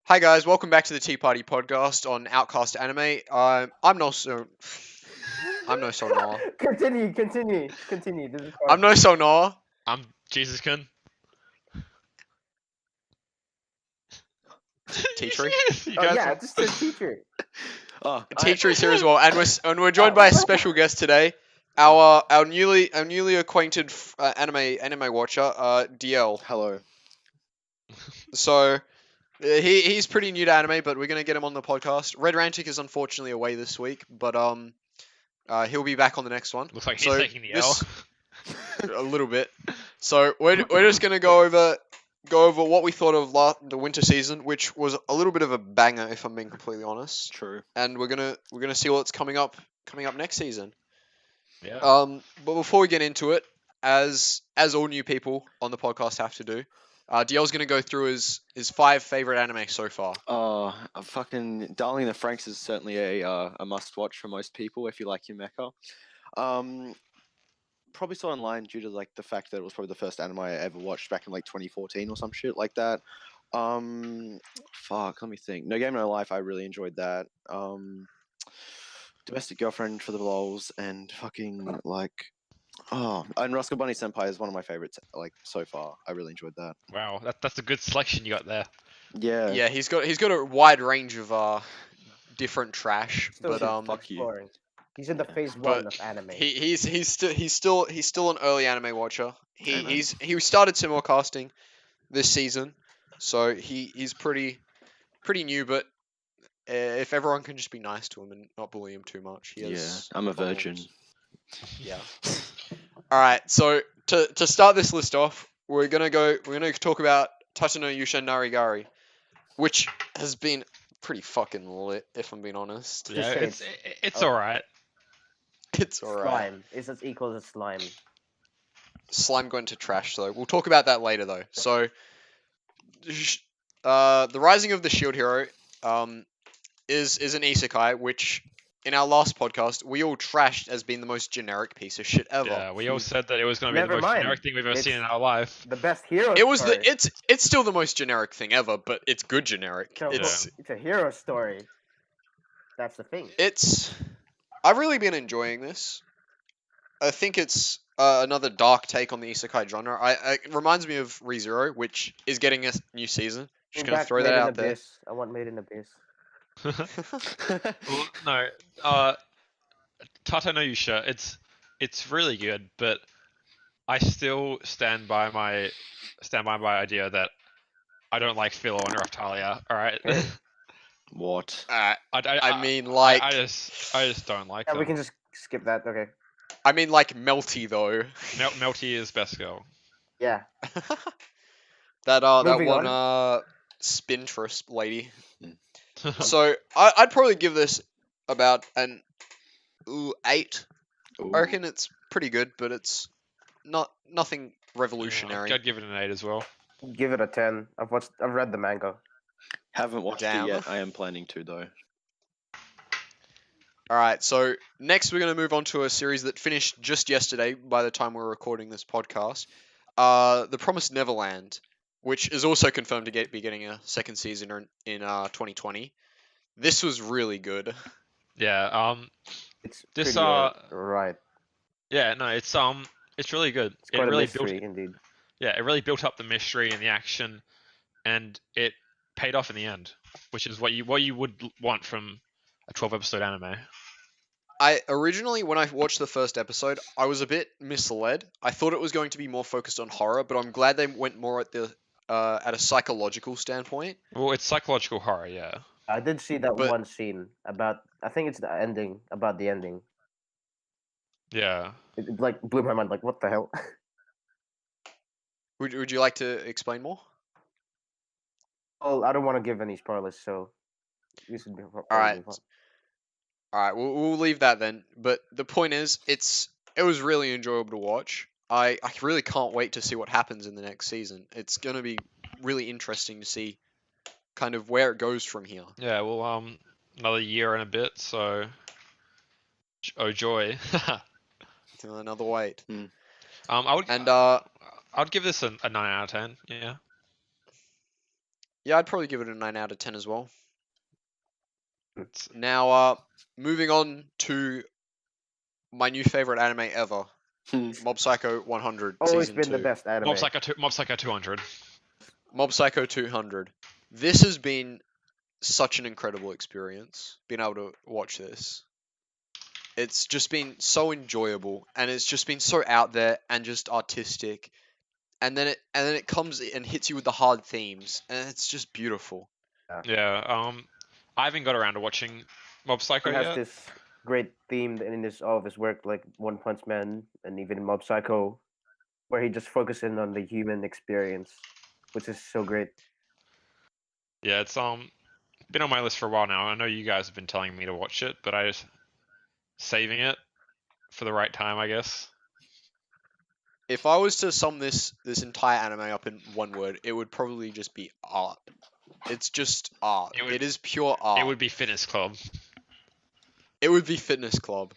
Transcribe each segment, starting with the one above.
Hi guys, welcome back to the Tea Party podcast on Outcast Anime. I'm no so I'm no so Noah. Continue. This is I'm no so Noah. I'm Jesus Kun. Tea Tree. You Oh guys yeah, want- just a teacher. Tea Tree's here as well, and we're joined by a special guest today, our newly acquainted anime watcher, DL. Hello. So he's pretty new to anime, but we're gonna get him on the podcast. Red Rantic is unfortunately away this week, but he'll be back on the next one. Looks like he's So taking the L. a little bit. So we're just gonna go over what we thought of the winter season, which was a little bit of a banger, if I'm being completely honest. True. And we're gonna see what's coming up next season. Yeah. But before we get into it, as all new people on the podcast have to do, DL's gonna go through his 5 favorite anime so far. Fucking Darling in the Franxx is certainly a must watch for most people if you like your mecha. Probably saw online due to like the fact that it was probably the first anime I ever watched back in like 2014 or some shit like that. Fuck, let me think. No Game No Life, I really enjoyed that. Domestic Girlfriend for the lols and fucking like and Roscoe Bunny Senpai is one of my favorites like so far. I really enjoyed that. Wow, that's a good selection you got there. Yeah. Yeah, he's got a wide range of different trash, Still but fuck you. exploring. He's in the phase But 1 of anime. he's still an early anime watcher. Hey, man. He started simulcasting this season, so he's pretty new. But if everyone can just be nice to him and not bully him too much, he has I'm a virgin. problems. Yeah. All right. So to start this list off, we're gonna talk about Tatano Yusha Narigari, which has been pretty fucking lit, if I'm being honest. Yeah, Just it's alright. It's alright. Slime is as equal as slime. Slime going to trash though. We'll talk about that later though. So, the Rising of the Shield Hero, is an isekai, which in our last podcast we all trashed as being the most generic piece of shit ever. Yeah, we all said that it was going to be the Never most mind. generic thing we've ever It's- seen in our life. The best hero. It was story. it's still the most generic thing ever, but it's good generic. So, It's it's a hero story. That's the thing. I've really been enjoying this. I think it's another dark take on the isekai genre. It reminds me of ReZero, which is getting a new season. Just Bring gonna back throw that Made in out there. Abyss. I want Made in Abyss. Well, no, Tata no Yusha, it's really good, but I still stand by my idea that I don't like Philo and Raftalia. All right, What? I mean, like, I just don't like Yeah, them. we can just skip that. Okay. I mean, like Melty though. Melty is best girl. Yeah. that Moving one on. Spintress lady. Yeah, So I'd probably give this about an 8. Ooh. I reckon it's pretty good, but it's nothing revolutionary. I'd give it an 8 as well. Give it a 10. I've read the manga. Haven't watched Damn. it yet. I am planning to though. All right, so next we're going to move on to a series that finished just yesterday by the time we're recording this podcast. The Promised Neverland, which is also confirmed to be getting a second season in 2020. This was really good. Yeah. It's This, pretty, right. Yeah. No. It's really good. It's quite It a really mystery, indeed. Yeah. It really built up the mystery and the action, and it paid off in the end, which is what you would want from a 12-episode anime. I originally, when I watched the first episode, I was a bit misled. I thought it was going to be more focused on horror, but I'm glad they went more at a psychological standpoint. Well, it's psychological horror. Yeah. I did see that But- one scene about. I think it's the ending. About the ending. Yeah. It like blew my mind. Like, what the hell? Would you like to explain more? Well, I don't want to give any spoilers, so you should be. All right. All right, we'll leave that then. But the point is, it was really enjoyable to watch. I really can't wait to see what happens in the next season. It's gonna be really interesting to see kind of where it goes from here. Yeah. Well, another year and a bit. So. Oh joy. Another wait. I would. And I'd give this a 9 out of 10. Yeah. Yeah, I'd probably give it a 9 out of 10 as well. It's- Now, moving on to my new favorite anime ever, Mob Psycho 100 Always season been the 2. best anime. Mob Psycho 200. Mob Psycho 200. This has been such an incredible experience, being able to watch this. It's just been so enjoyable, and it's just been so out there and just artistic. And then it comes and hits you with the hard themes, and it's just beautiful. Yeah. I haven't got around to watching Mob Psycho He has yet. this great theme in all of his work, like One Punch Man and even Mob Psycho, where he just focuses on the human experience, which is so great. Yeah, it's been on my list for a while now. I know you guys have been telling me to watch it, but I just saving it for the right time, I guess. If I was to sum this entire anime up in one word, it would probably just be art. It's just art. It is pure art. It would be Fitness Club. It would be Fitness Club.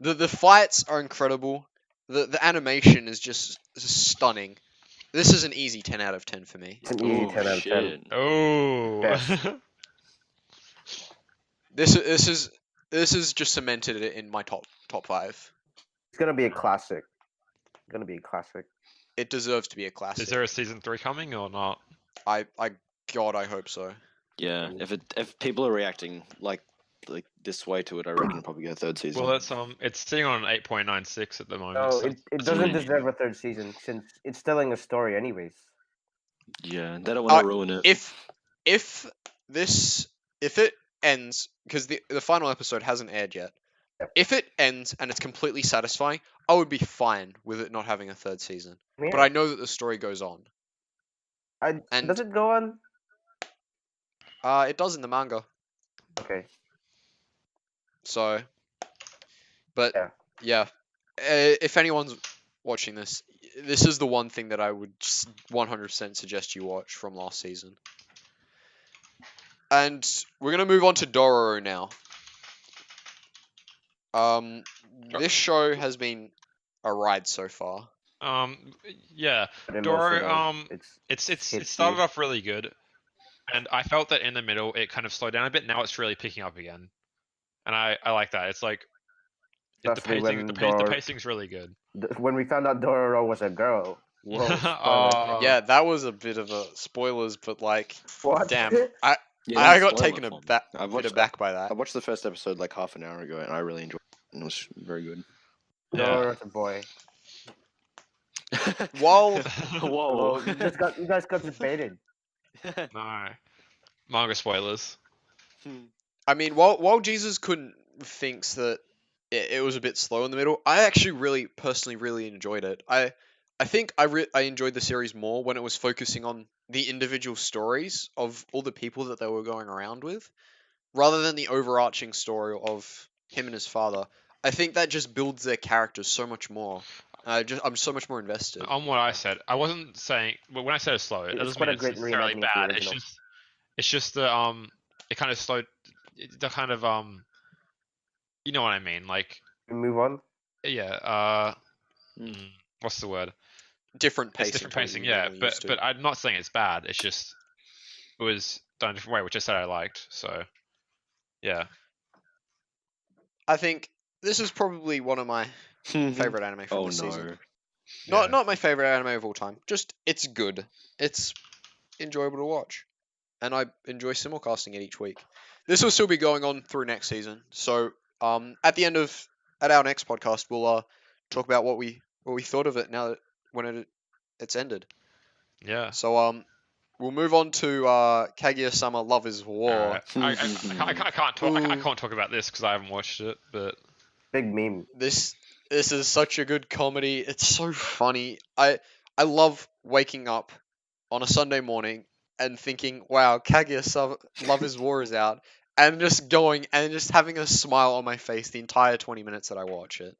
The fights are incredible. The animation is just stunning. This is an easy 10 out of 10 for me. It's an easy Oh 10 out of 10. shit! Oh. Best. This is just cemented it in my top 5. It's gonna be a classic. Gonna be a classic. It deserves to be a classic. Is there a season 3 coming or not? I God, I hope so. Yeah, if people are reacting like this way to it, I reckon it'll probably get a third season. Well, it's sitting on an 8.96 at the moment. No, so it that's doesn't really deserve a third season since it's telling a story anyways. yeah, they don't want to ruin it. If it ends, because the final episode hasn't aired yet. Yep. If it ends and it's completely satisfying, I would be fine with it not having a third season. Yeah. But I know that the story goes on. and- Does it go on? It does in the manga. Okay. So, but Yeah. yeah, if anyone's watching this, this is the one thing that I would just 100% suggest you watch from last season. And we're gonna move on to Dororo now. This show has been a ride so far. Yeah, But then Doro, also, though, it hits started you. off really good, and I felt that in the middle it kind of slowed down a bit. Now it's really picking up again, and I like that. It's like the Especially pacing, when the Doro- pacing's really good. When we found out Dororo was a girl. Whoa. spoiler. Oh. Yeah, that was a bit of a spoilers, but like, What? damn, Yeah, I don't got spoil taken it for me. a bit aback by that. I watched the first episode like half an hour ago, and I really enjoyed it. And it was very good. Yeah. Dororo's a boy. While Oh, you guys got debated. No, manga spoilers. I mean, while Jesus couldn't thinks that it was a bit slow in the middle, I actually personally really enjoyed it. I think I enjoyed the series more when it was focusing on the individual stories of all the people that they were going around with, rather than the overarching story of him and his father. I think that just builds their characters so much more. I'm so much more invested. On what I said, I wasn't saying. But when I said it's slow, it It's doesn't quite mean a great it's necessarily reimagining of the bad. It's original. just the it kind of slowed. The kind of you know what I mean? Like, We move on. yeah. Mm. What's the word? Different pacing. It's different to what pacing, you're yeah. normally used to. But I'm not saying it's bad. It's just it was done a different way, which I said I liked. So, yeah. I think this is probably one of my favorite anime from Oh this season. no! Not my favorite anime of all time. Just it's good. It's enjoyable to watch, and I enjoy simulcasting it each week. This will still be going on through next season. So at our next podcast, we'll talk about what we thought of it now that it's ended. Yeah. So we'll move on to Kaguya-sama Love is War. Alright. I can't talk about this because I haven't watched it, but Big meme. This is such a good comedy. It's so funny. I love waking up on a Sunday morning and thinking, "Wow, Kaguya Love is War is out," and just going and just having a smile on my face the entire 20 minutes that I watch it.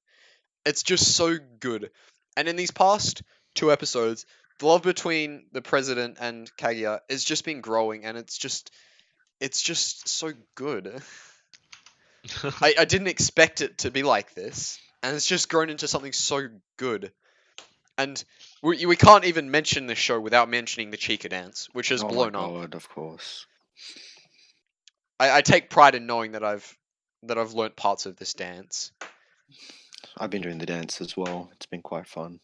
It's just so good. And in these past 2 episodes, the love between the president and Kaguya has just been growing, and it's just so good. I didn't expect it to be like this, and it's just grown into something so good. And we can't even mention this show without mentioning the Chica dance, which has Oh my blown up. god, of course. I take pride in knowing that I've learnt parts of this dance. I've been doing the dance as well. It's been quite fun.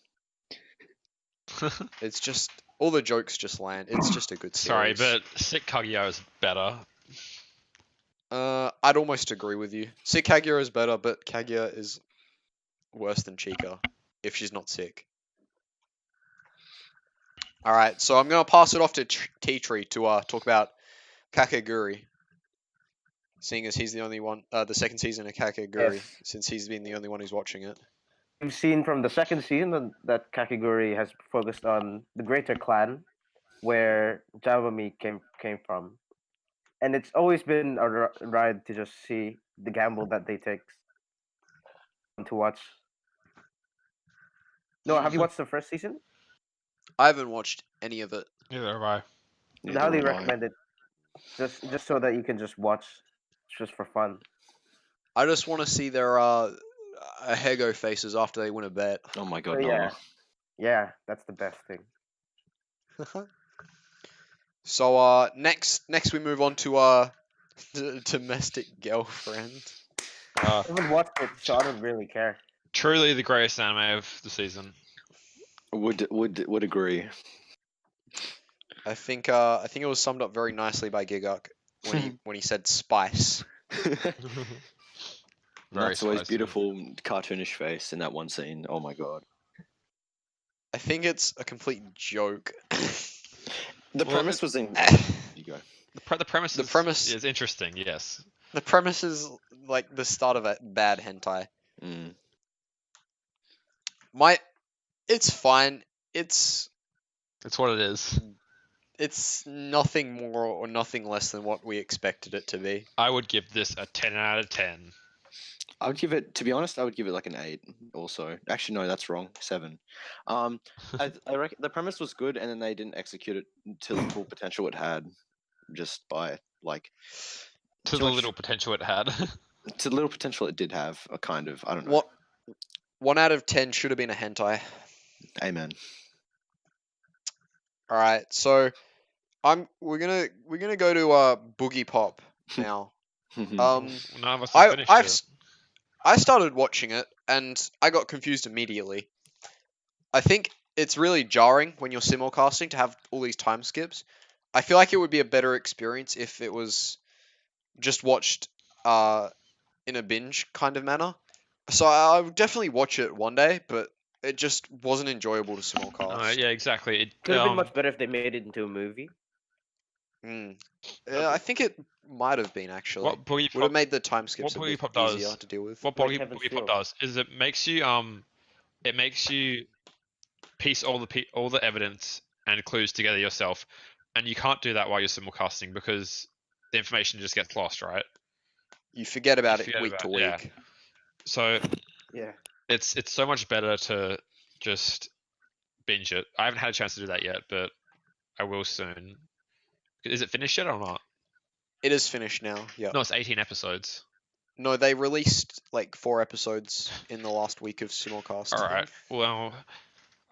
It's just all the jokes just land. It's just a good Sorry, series. but Sick Kaguya is better. I'd almost agree with you. Sick Kaguya is better, but Kaguya is worse than Chica if she's not sick. All right, so I'm gonna pass it off to Tea Tree to talk about Kakegurui, seeing as he's the only one, the second season of Kakegurui, Yes. since he's been the only one who's watching it. We've seen from the second season that Kakiguri has focused on the greater clan, where Javami came from, and it's always been a ride to just see the gamble that they take to watch. No, have you watched the first season? I haven't watched any of it. Neither have I. I'd Neither highly have I. recommend it, just so that you can just watch, just for fun. I just want to see their Ahego faces after they win a bet. Oh my god, So, no. yeah. Yeah, that's the best thing. So next we move on to domestic girlfriend. Uh, I haven't watched it, so I don't really care. truly the greatest anime of the season. Would agree. I think it was summed up very nicely by Giguk when he said spice. Very That's always spicy. beautiful cartoonish face in that one scene. Oh my god. I think it's a complete joke. The Well, premise was in. You go. The premise The premise- is interesting, yes. The premise is like the start of a bad hentai. Mm. It's fine. It's It's what it is. nothing more or nothing less than what we expected it to be. I would give this a 10 out of 10. I would give it, to be honest, I would give it like an 8 also. Actually, no, that's wrong. 7. I reckon the premise was good and then they didn't execute it to the full potential it had just by like To too the much- little potential it had. to the little potential it did have, a kind of, I don't know. What 1 out of 10 should have been a hentai. Amen. All right, so we're gonna go to Boogie Pop now. Mm-hmm. None of us have finished it. I started watching it and I got confused immediately. I think it's really jarring when you're simulcasting to have all these time skips. I feel like it would be a better experience if it was just watched in a binge kind of manner. So I would definitely watch it one day, but it just wasn't enjoyable to simulcast. Yeah, exactly. It, Could have been much better if they made it into a movie. Yeah, I think it might have been actually. what Boogie Would have Pop, made the time skips a Boogie bit Pop does- easier to deal with. what Like Boogie, Heaven's Boogie Pop Feel. does is it makes you piece all the evidence and clues together yourself, and you can't do that while you're simulcasting because the information just gets lost, right? You forget about it forget week to about- yeah. week. So Yeah. it's so much better to just binge it. I haven't had a chance to do that yet, but I will soon. Is it finished yet or not? It is finished now. Yeah. No, it's 18 episodes. No, they released like 4 episodes in the last week of simulcast. All right. Well,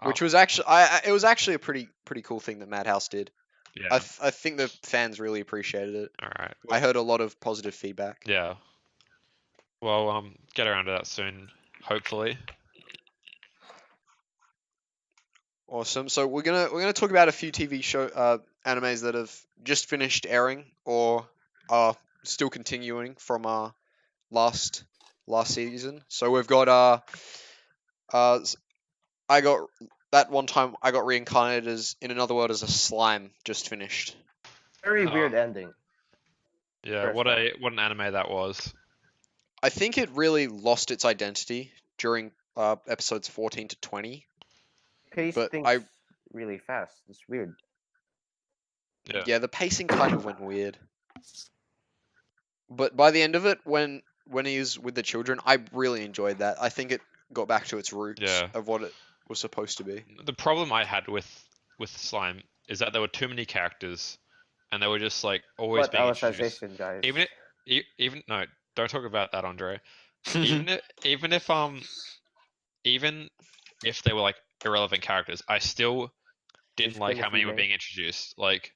Which was actually it was actually a pretty cool thing that Madhouse did. yeah. I think the fans really appreciated it. All right. I heard a lot of positive feedback. Yeah. Well, get around to that soon, hopefully. Awesome. So we're gonna talk about a few TV show animes that have just finished airing or are still continuing from last season. So we've got I got that one time I got reincarnated as in another world as a slime just finished. Very Oh. weird ending. Yeah. First What off. what an anime that was. I think it really lost its identity during episodes 14 to 20. Pace But things really fast. It's weird. Yeah. Yeah, the pacing kind of went weird. But by the end of it, when he's with the children, I really enjoyed that. I think it got back to its roots Yeah. of what it was supposed to be. The problem I had with Slime is that there were too many characters, and they were just like always What being introduced. Alicization, guys? Even no, don't talk about that, Andre. even if they were like irrelevant characters, I still didn't Just like been a how many were female. being introduced. Like,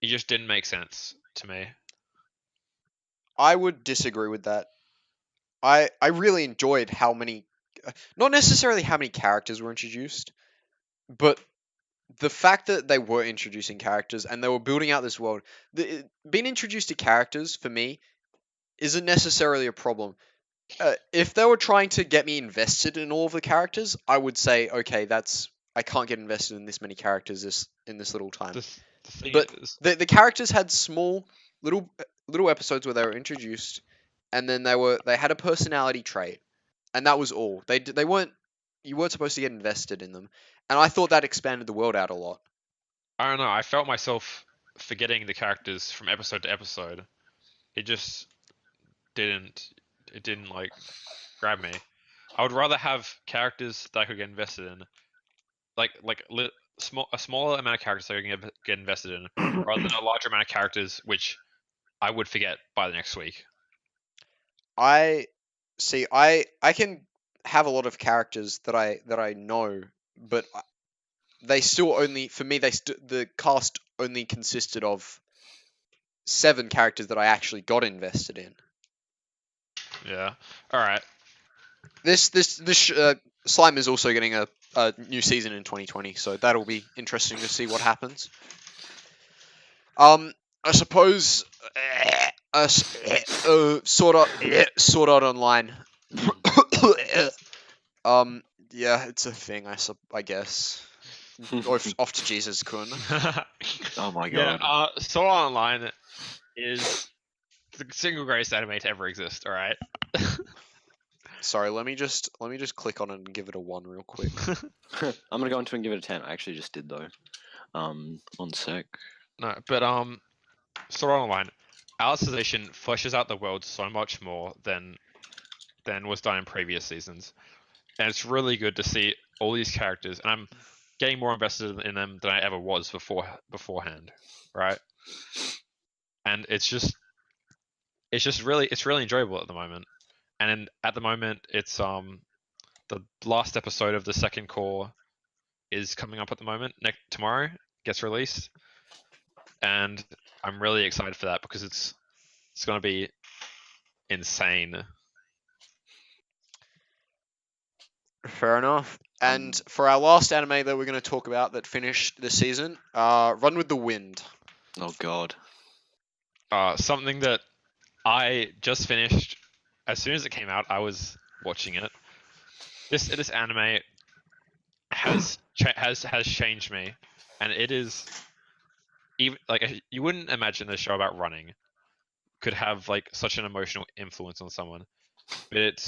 it just didn't make sense to me. I would disagree with that. I really enjoyed how many, not necessarily how many characters were introduced, but the fact that they were introducing characters and they were building out this world. Being introduced to characters for me isn't necessarily a problem. If they were trying to get me invested in all of the characters, I would say, okay, I can't get invested in this many characters in this little time. The thing But is, the characters had small little episodes where they were introduced, and then they had a personality trait, and that was all. They weren't you weren't supposed to get invested in them, and I thought that expanded the world out a lot. I don't know. I felt myself forgetting the characters from episode to episode. It just didn't. It didn't like grab me. I would rather have characters that I could get invested in, a smaller amount of characters that I can get invested in, rather than a larger amount of characters which I would forget by the next week. I see. I can have a lot of characters that I know, but they still only for me the cast only consisted of 7 characters that I actually got invested in. Yeah. All right. This Slime is also getting a new season in 2020, so that'll be interesting to see what happens. I suppose Sword Art Online. Yeah, it's a thing. I guess. Off to Jesus, Kun. Oh my Yeah. god. Sword Art Online is the single greatest anime to ever exist. All right. Sorry, let me just click on it and give it a 1 real quick. I'm gonna go into and give it a 10. I actually just did though. One sec. No, but Sword Art Online, Alicization fleshes out the world so much more than was done in previous seasons, and it's really good to see all these characters, and I'm getting more invested in them than I ever was beforehand, right? And it's really enjoyable at the moment, and at the moment it's the last episode of the second core is coming up at the moment. Tomorrow gets released, and I'm really excited for that because it's going to be insane. Fair enough. And for our last anime that we're going to talk about that finished this season, Run with the Wind. Oh god. Something that I just finished as soon as it came out. I was watching it. This anime has changed me, and it is even like you wouldn't imagine a show about running could have like such an emotional influence on someone, but it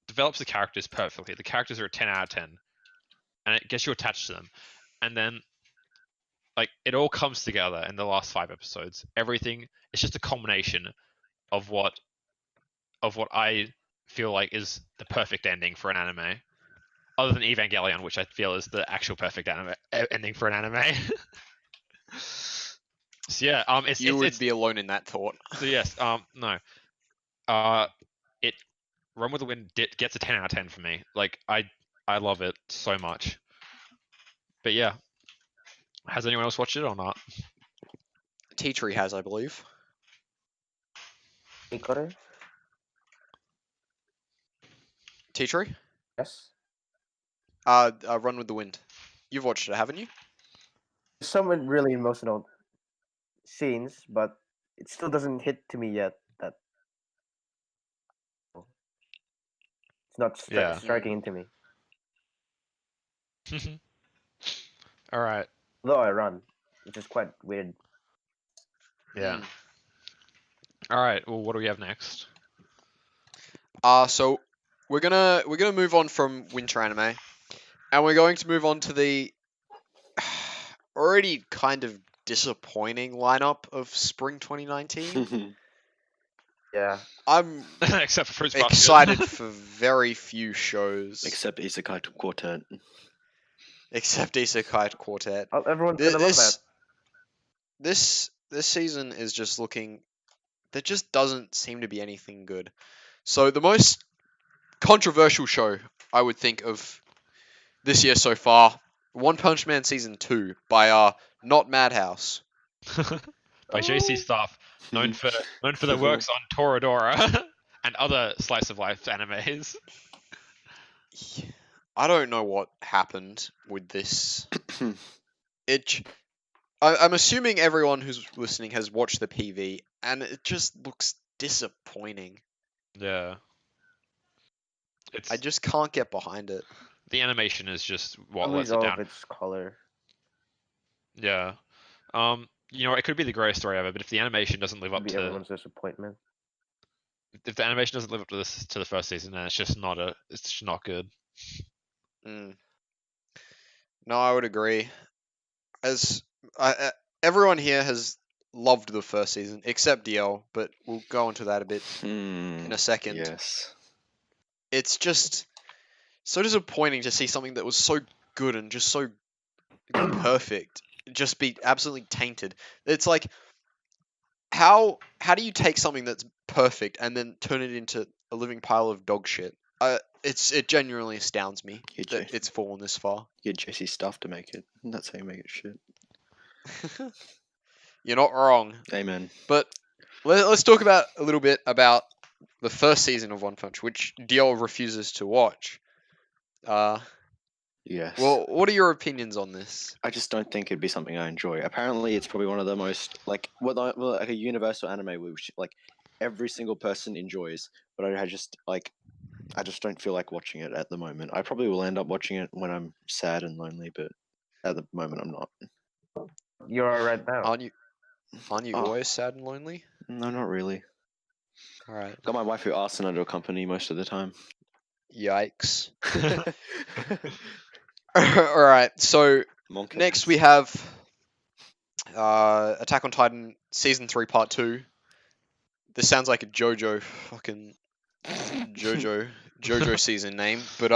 develops the characters perfectly. The characters are a 10 out of 10, and it gets you attached to them, and then like it all comes together in the last 5 episodes. Everything it's just a culmination of what I feel like is the perfect ending for an anime, other than Evangelion, which I feel is the actual perfect ending for an anime. So yeah, You would be alone in that thought. so yes, no, it Run with the Wind gets a 10 out of 10 for me. Like I love it so much. But yeah, has anyone else watched it or not? Tea Tree has, I believe. Ikore? Tea Tree? Yes. Run with the Wind. You've watched it, haven't you? Some really emotional scenes, but it still doesn't hit to me yet that it's not Yeah. striking into me. All right. Though I run, which is quite weird. Yeah. Mm. All right. Well, what do we have next? So we're gonna move on from winter anime, and we're going to move on to the already kind of disappointing lineup of spring 2019. Yeah. I'm Except for Fruits Basket. excited for very few shows, Except Isekai Quartet. except Isekai Quartet. Everyone's gonna love that. This season is just looking. There just doesn't seem to be anything good. So the most controversial show I would think of this year so far. One Punch Man season 2 by not Madhouse. By JC Staff, known for their works on Toradora and other slice of life animes. I don't know what happened with this. I'm assuming everyone who's listening has watched the PV, and it just looks disappointing. Yeah. I just can't get behind it. The animation is just what I lets lose it all down. of its color. Yeah. It could be the greatest story ever, but if the animation doesn't live up Be to everyone's disappointment. if the animation doesn't live up to the first season, then it's just not good. Mm. No, I would agree. As everyone here has loved the first season, except DL, but we'll go into that a bit in a second. Yes. It's just so disappointing to see something that was so good and just so perfect just be absolutely tainted. It's like how do you take something that's perfect and then turn it into a living pile of dog shit? It genuinely astounds me Yeah, that it's fallen this far. Get JC Stuff to make it. That's how you make it shit. You're not wrong. Amen. But let's talk about a little bit about the first season of One Punch, which Diol refuses to watch. Yes. Well, what are your opinions on this? I just don't think it'd be something I enjoy. Apparently, it's probably one of the most like like a universal anime which like every single person enjoys. But I just don't feel like watching it at the moment. I probably will end up watching it when I'm sad and lonely, but at the moment I'm not. You are right now. Aren't you Oh. always sad and lonely? No, not really. All right. Got my wife who Arsenal to accompany most of the time. Yikes. All right. So Monkeys. next we have Attack on Titan season 3 part 2. This sounds like a JoJo season name, but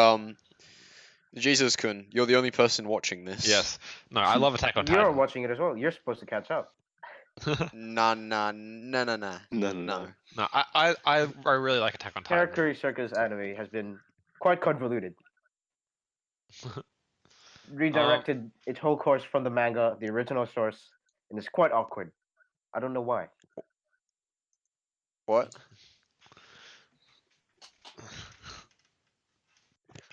Jesus Kun, you're the only person watching this. Yes. No, I love Attack on You're Titan. watching it as well. You're supposed to catch up. Nah. No. No, I really like Attack on Titan. Character Circus anime has been quite convoluted. Redirected its whole course from the manga, the original source, and it's quite awkward. I don't know why. What?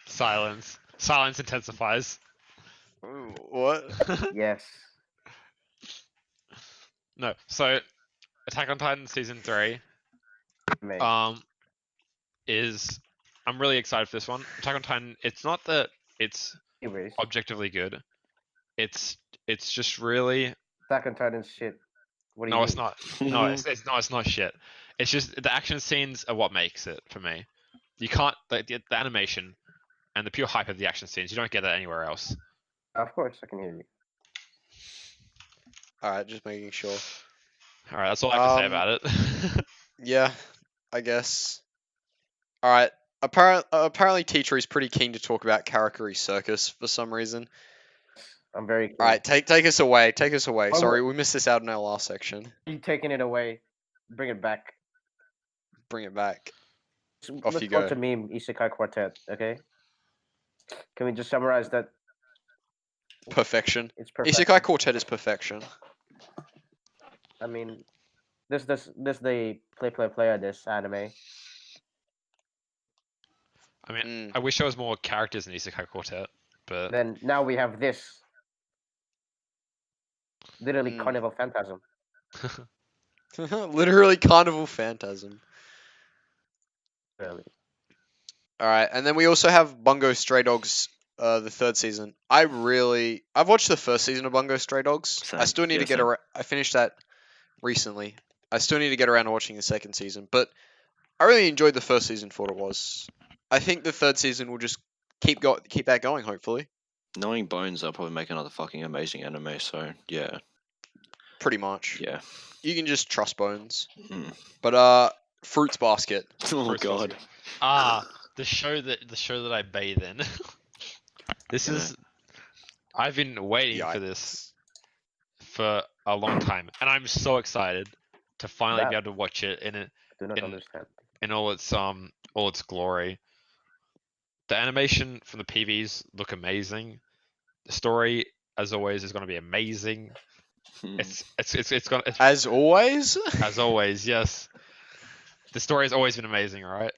Silence. Silence intensifies. What? Yes. No, so Attack on Titan season 3 May. is I'm really excited for this one. Attack on Titan, it's not that it's Anyways, objectively good. It's just really Attack on Titan's shit. What do you no, mean? it's not. No, it's not shit. It's just the action scenes are what makes it for me. You can't the animation and the pure hype of the action scenes. You don't get that anywhere else. Of course, I can hear you. All right, just making sure. All right, that's all I have to say Um, about it. Yeah, I guess. All right. Apparently, Teacher is pretty keen to talk about Karakuri Circus for some reason. I'm very. All right, take us away. Take us away. Oh, Sorry, we missed this out in our last section. You taking it away? Bring it back. Bring it back. Let's you go go. to meme Isekai Quartet. Okay. Can we just summarize that? Perfection. It's perfect. Isekai Quartet is perfection. I mean, this the play of this anime. I mean, Mm. I wish there was more characters in Isekai Quartet, but Then now we have this. Literally Mm. Carnival Phantasm. Literally Carnival Phantasm. Really. All right, and then we also have Bungo Stray Dogs, the third season. I've watched the first season of Bungo Stray Dogs. I Same. still need Yeah, to get same. I finished that recently. I still need to get around to watching the second season, but I really enjoyed the first season for what it was. I think the third season will just keep that going. Hopefully, Knowing Bones, I'll probably make another fucking amazing anime. So yeah, pretty much. yeah. You can just trust Bones. Mm. But Fruits Basket. Oh Fruits god. the show that I bathe in. This Yeah. is I've been waiting for this Yikes. for a long time, and I'm so excited to finally be That- able to watch it I do not in- understand. in all its glory. the animation from the PVs look amazing. The story, as always, is going to be amazing. It's gonna As always. as always, yes. The story has always been amazing, all right.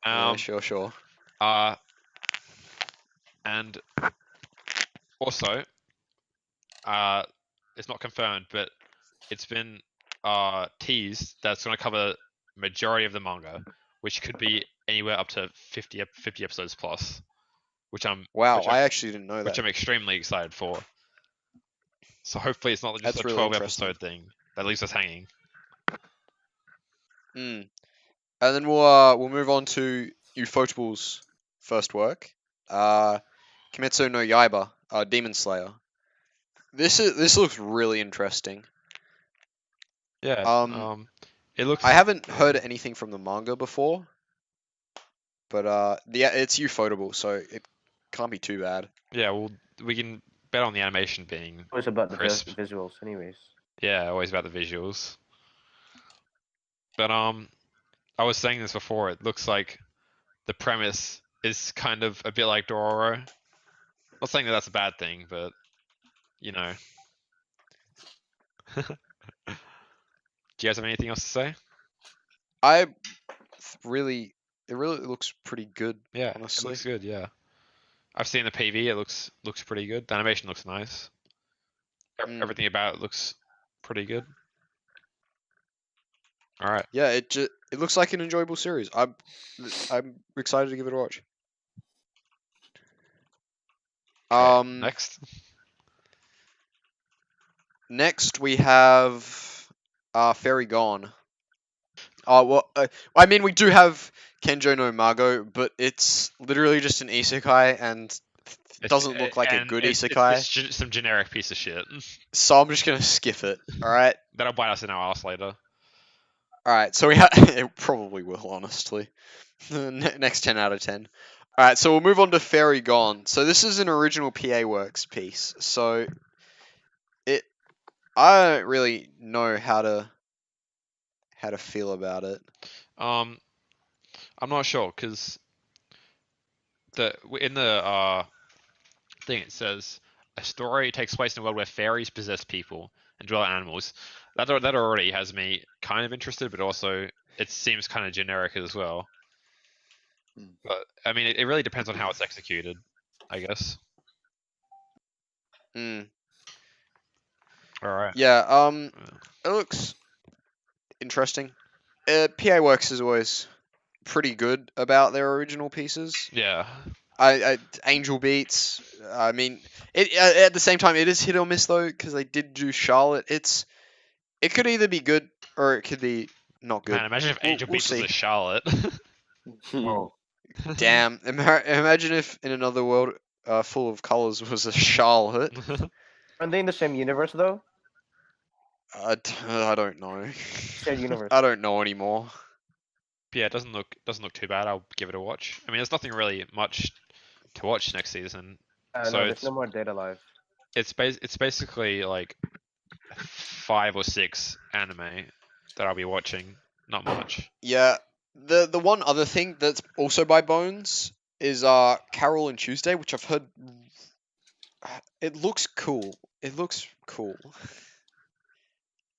Yeah, sure. And also, it's not confirmed, but it's been teased that it's going to cover majority of the manga, which could be anywhere up to 50 episodes plus, which I'm Wow, which I actually didn't know which that. I'm extremely excited for. So hopefully it's not just That's a really 12 interesting. episode thing that leaves us hanging. And then we'll move on to Ufotable's first work, Kimetsu no Yaiba, Demon Slayer. This looks really interesting. Yeah. It looks. I haven't heard anything from the manga before, but it's Ufotable, so it can't be too bad. Yeah. Well, we can bet on the animation being Always about the crisp. visuals, anyways. Yeah, always about the visuals. But I was saying this before. It looks like the premise is kind of a bit like Dororo. Not saying that that's a bad thing, but you know. Do you guys have anything else to say? It really looks pretty good. Yeah, it honestly. looks good. Yeah, I've seen the PV. It looks pretty good. The animation looks nice. Everything about it looks pretty good. All right. Yeah, it looks like an enjoyable series. I'm excited to give it a watch. Okay, Next we have Fairy Gone. Well, I mean we do have Kenjo no Mago, but it's literally just an isekai and it doesn't look like a good isekai. It's some generic piece of shit. So I'm just gonna skip it. All right. That'll bite us in our ass later. All right. So we have it probably will honestly. Next 10 out of 10. All right. So we'll move on to Fairy Gone. So this is an original PA Works piece. So I don't really know how to feel about it. I'm not sure because in the thing it says a story takes place in a world where fairies possess people and dwell on animals. That already has me kind of interested, but also it seems kind of generic as well. But I mean, it really depends on how it's executed, I guess. Mm. All right. Yeah. It looks interesting. PA Works is always pretty good about their original pieces. Yeah. Angel Beats. I mean, it at the same time it is hit or miss though because they did do Charlotte. It could either be good or it could be not good. Man, imagine if Angel Beats was a Charlotte. Oh, Damn! Imagine if in another world full of colors was a Charlotte. aren't they in the same universe though? I don't know. Shared universe. I don't know anymore. Yeah, it doesn't look too bad. I'll give it a watch. I mean, there's nothing really much to watch next season. No, So there's it's no more Data Live. it's basically like 5 or 6 anime that I'll be watching. Not much. Yeah. The one other thing that's also by Bones is Carol and Tuesday, which I've heard. It looks cool. It looks cool.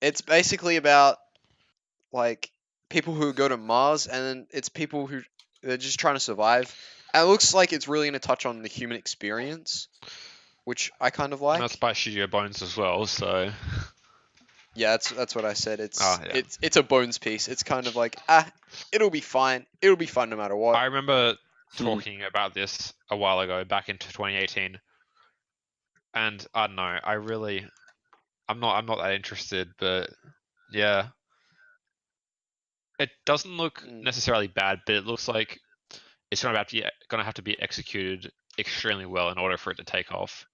It's basically about like people who go to Mars, and then it's people who they're just trying to survive. And it looks like it's really going to touch on the human experience, which I kind of like. And that's by Studio Bones as well. So Yeah, that's what I said. It's yeah. it's a Bones piece. It's kind of like it'll be fine. It'll be fun no matter what. I remember talking about this a while ago, back into 2018, and I don't know. I'm not that interested, but yeah, it doesn't look necessarily bad, but it looks like it's gonna have to be executed extremely well in order for it to take off.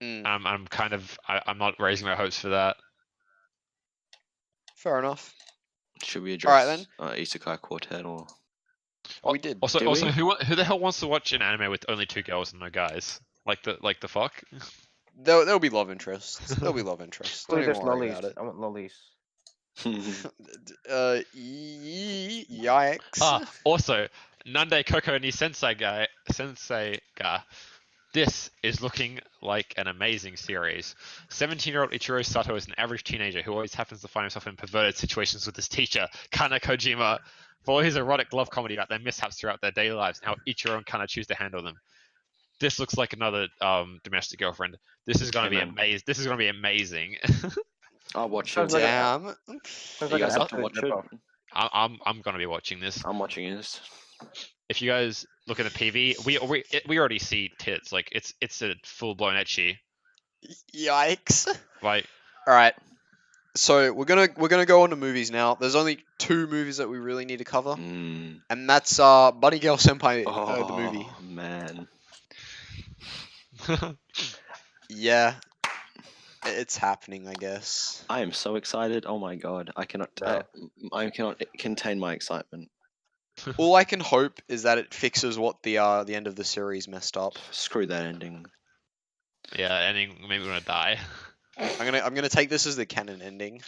I'm not raising my hopes for that. Fair enough. Should we All right, address Isekai Quartet or? We did. Also, Did we? who the hell wants to watch an anime with only 2 girls and no guys? Like the fuck? There'll be love interests. There'll be love interests. Don't Wait, even there's worry lollies. about it. I want lollies. Yikes. Also, Nande Koko ni Sensei ga. This is looking like an amazing series. 17-year-old Ichiro Sato is an average teenager who always happens to find himself in perverted situations with his teacher, Kana Kojima. Follow his erotic love comedy about their mishaps throughout their daily lives and how Ichiro and Kana choose to handle them. This looks like another domestic girlfriend. This is gonna be Amen. amazing. This is gonna be amazing. I'll watch Sounds it. like Damn. Sounds You like an guys have to absolute watch it. rip-off. I'm gonna be watching this. I'm watching this. If you guys look at the PV, we already see tits. Like it's a full blown etchy. Yikes. Like All right. So we're gonna go on to movies now. There's only 2 movies that we really need to cover, Mm. and that's Bunny Girl Senpai, the movie. Oh man. Yeah, it's happening, I guess. I am so excited. Oh my god. I cannot No. I cannot contain my excitement. All I can hope is that it fixes what the end of the series messed up. Screw that ending. yeah, ending maybe we're gonna die. I'm gonna take this as the canon ending.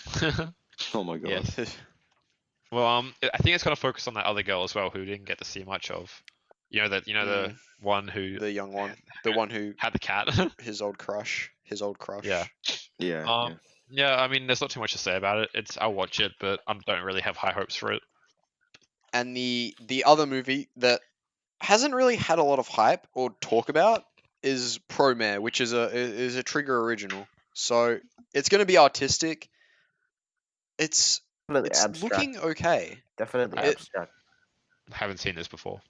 Oh my god. Yes. Well, I think it's gonna focus on that other girl as well, who didn't get to see much of. The one who The young one, the one who had the cat. his old crush. Yeah. Yeah. Um, yeah. I mean, there's not too much to say about it. I'll watch it, but I don't really have high hopes for it. And the other movie that hasn't really had a lot of hype or talk about is Promare, which is a Trigger original. So it's going to be artistic. It's Definitely it's abstract. looking okay. Definitely It- abstract. I haven't seen this before.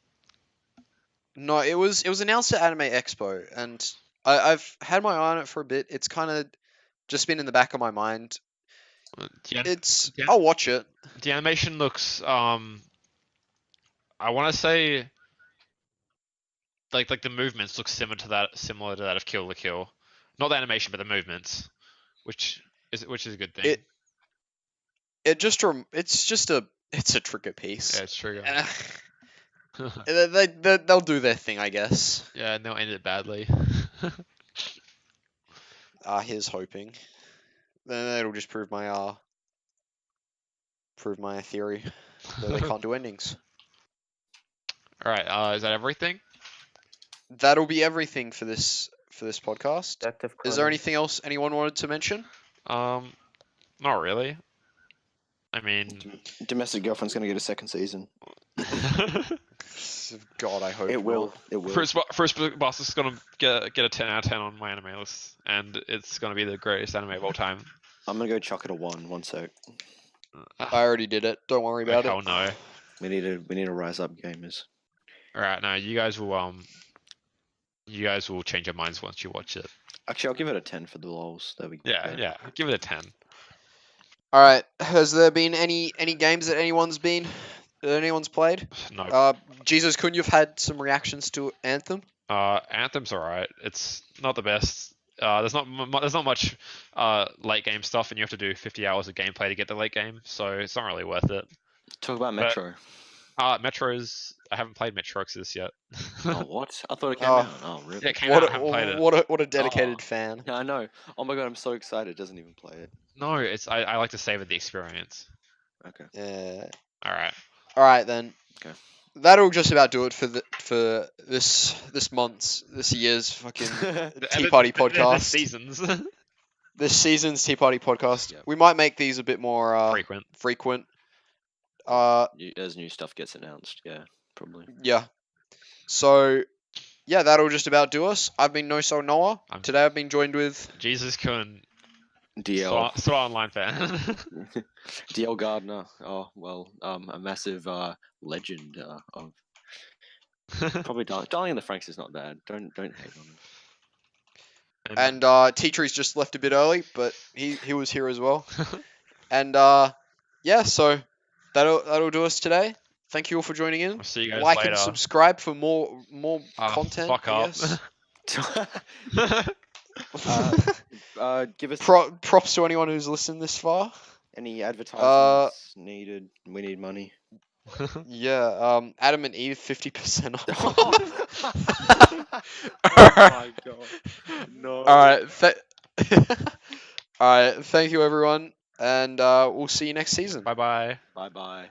No, it was announced at Anime Expo, and I've had my eye on it for a bit. It's kind of just been in the back of my mind. Yeah, I'll watch it. the animation looks I want to say like the movements look similar to that of Kill la Kill. Not the animation, but the movements, which is a good thing. It's a Trigger piece. Yeah, it's true. They'll do their thing, I guess. Yeah, and they'll end it badly. Here's hoping. Then it'll just prove my theory that they can't do endings. All right, is that everything? That'll be everything for this podcast. Detective Is there Conan. anything else anyone wanted to mention? Not really. I mean, Domestic Girlfriend's gonna get a second season. God, I hope It not. will. It will. First Boss is gonna get a 10 out of 10 on my anime list, and it's gonna be the greatest anime of all time. I'm gonna go chuck it a 1. 1 sec. I already did it. Don't worry about Hell it. no. We need to rise up, gamers. All right, now you guys will change your minds once you watch it. Actually, I'll give it a 10 for the lols. There we go. Yeah, give it a 10. All right. Has there been any games that anyone's played? No. Jesus Kun, you've had some reactions to Anthem. Anthem's alright. It's not the best. There's not much late game stuff, and you have to do 50 hours of gameplay to get the late game, so it's not really worth it. Talk about Metro. Metro's. I haven't played Metro Exodus yet. Oh, what? I thought it came Oh. out. Oh, really? Yeah, it came out. I haven't played it. What a dedicated fan. Yeah, I know. Oh my god, I'm so excited. It doesn't even play it. No, it's I like to savor the experience. Okay. Yeah. All right. All right then. Okay. That'll just about do it for this year's fucking Tea Party podcast. Seasons. This season's Tea Party podcast. Yep. We might make these a bit more Frequent. As new stuff gets announced, yeah, probably. Yeah. So, yeah, that'll just about do us. I've been No Soul Noah. Today I've been joined with Jesus Kun. DL. Still online fan. DL Gardner. Oh well, a massive legend of probably Darling in the Franks is not bad. Don't hate on him. and Tea Tree's just left a bit early, but he was here as well. And yeah, so that'll do us today. Thank you all for joining in. I'll see you guys Like later. and subscribe for more content. Fuck I up. guess. Give us Props to anyone who's listened this far. any advertisements needed. We need money. Yeah, Adam and Eve 50% off. Oh my god. No. All right. All right. Thank you, everyone, and we'll see you next season. Bye bye. Bye bye.